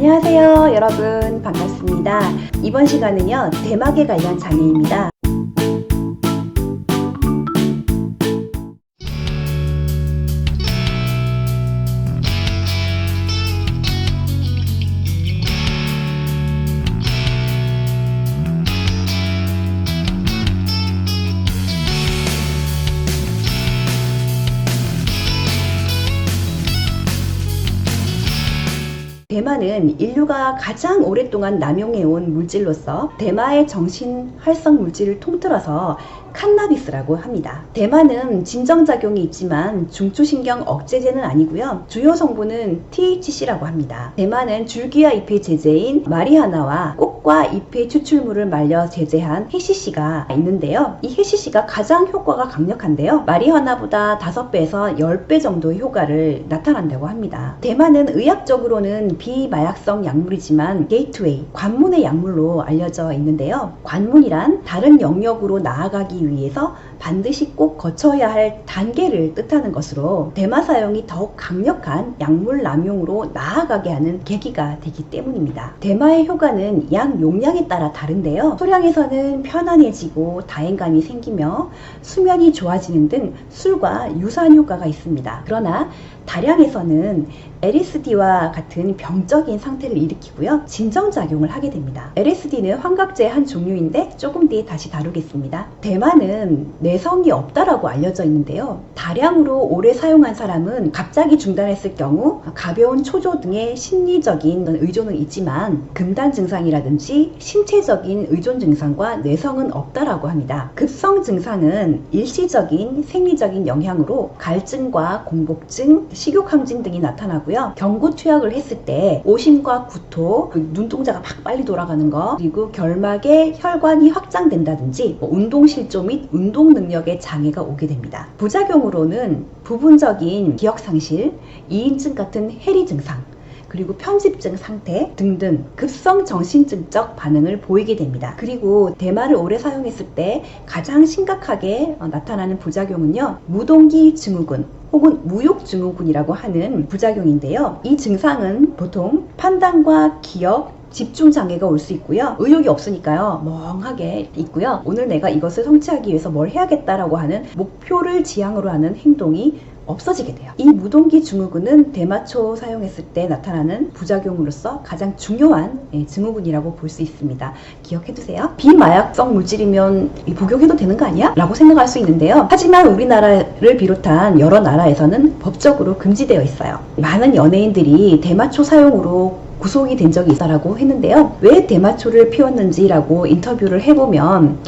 안녕하세요 여러분, 반갑습니다. 이번 시간은요 대막에 관련 장애입니다. 대마는 인류가 가장 오랫동안 남용해온 물질로서 대마의 정신 활성 물질을 통틀어서 칸나비스라고 합니다. 대마는 진정작용이 있지만 중추신경 억제제는 아니고요. 주요 성분은 THC라고 합니다. 대마는 줄기와 잎의 제제인 마리화나와 꽃과 잎의 추출물을 말려 제제한 해시씨가 있는데요. 이 해시씨가 가장 효과가 강력한데요. 마리화나보다 5배에서 10배 정도의 효과를 나타난다고 합니다. 대마는 의학적으로는 비마약성 약물이지만 게이트웨이, 관문의 약물로 알려져 있는데요. 관문이란 다른 영역으로 나아가기 위해서 반드시 꼭 거쳐야 할 단계를 뜻하는 것으로 대마 사용이 더욱 강력한 약물 남용으로 나아가게 하는 계기가 되기 때문입니다. 대마의 효과는 약 용량에 따라 다른데요. 소량에서는 편안해지고 다행감이 생기며 수면이 좋아지는 등 술과 유사한 효과가 있습니다. 그러나 다량에서는 LSD와 같은 병적인 상태를 일으키고요. 진정작용을 하게 됩니다. LSD는 환각제의 한 종류인데 조금 뒤에 다시 다루겠습니다. 대마는 내성이 없다라고 알려져 있는데요. 다량으로 오래 사용한 사람은 갑자기 중단했을 경우 가벼운 초조 등의 심리적인 의존은 있지만 금단 증상이라든지 신체적인 의존 증상과 내성은 없다라고 합니다. 급성 증상은 일시적인 생리적인 영향으로 갈증과 공복증, 식욕항진 등이 나타나고요. 경구 투약을 했을 때 오심과 구토, 눈동자가 막 빨리 돌아가는 거, 그리고 결막에 혈관이 확장된다든지 운동 실조 및 운동 능력에 장애가 오게 됩니다. 부작용으로는 부분적인 기억 상실, 이인증 같은 해리 증상, 그리고 편집증 상태 등등 급성 정신증적 반응을 보이게 됩니다. 그리고 대마를 오래 사용했을 때 가장 심각하게 나타나는 부작용은요, 무동기 증후군 혹은 무욕증후군이라고 하는 부작용인데요. 이 증상은 보통 판단과 기억, 집중 장애가 올 수 있고요. 의욕이 없으니까요. 멍하게 있고요. 오늘 내가 이것을 성취하기 위해서 뭘 해야겠다라고 하는 목표를 지향으로 하는 행동이 없어지게 돼요. 이 무동기 증후군은 대마초 사용했을 때 나타나는 부작용으로서 가장 중요한 증후군이라고 볼 수 있습니다. 기억해두세요. 비마약성 물질이면 복용해도 되는 거 아니야? 라고 생각할 수 있는데요. 하지만 우리나라를 비롯한 여러 나라에서는 법적으로 금지되어 있어요. 많은 연예인들이 대마초 사용으로 구속이 된 적이 있다라고 했는데요. 왜 대마초를 피웠는지라고 인터뷰를 해보면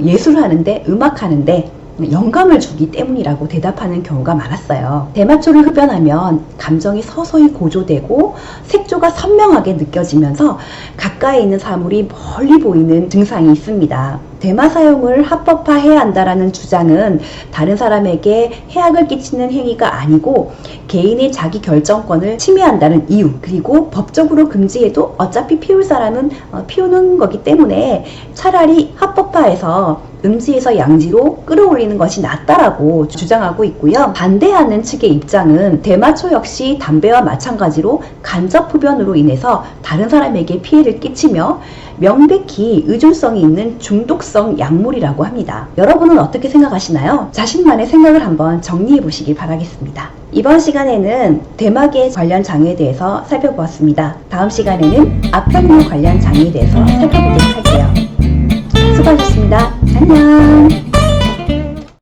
예술을 하는데, 음악하는데 영감을 주기 때문이라고 대답하는 경우가 많았어요. 대마초를 흡연하면 감정이 서서히 고조되고 색조가 선명하게 느껴지면서 가까이 있는 사물이 멀리 보이는 증상이 있습니다. 대마 사용을 합법화해야 한다라는 주장은 다른 사람에게 해악을 끼치는 행위가 아니고 개인의 자기 결정권을 침해한다는 이유, 그리고 법적으로 금지해도 어차피 피울 사람은 피우는 거기 때문에 차라리 합법화해서 음지에서 양지로 끌어올리는 것이 낫다라고 주장하고 있고요. 반대하는 측의 입장은 대마초 역시 담배와 마찬가지로 간접 흡연으로 인해서 다른 사람에게 피해를 끼치며 명백히 의존성이 있는 중독성 약물이라고 합니다. 여러분은 어떻게 생각하시나요? 자신만의 생각을 한번 정리해 보시길 바라겠습니다. 이번 시간에는 대마계 관련 장애에 대해서 살펴보았습니다. 다음 시간에는 앞편류 관련 장애에 대해서 살펴보도록 할게요. 수고하셨습니다. 안녕.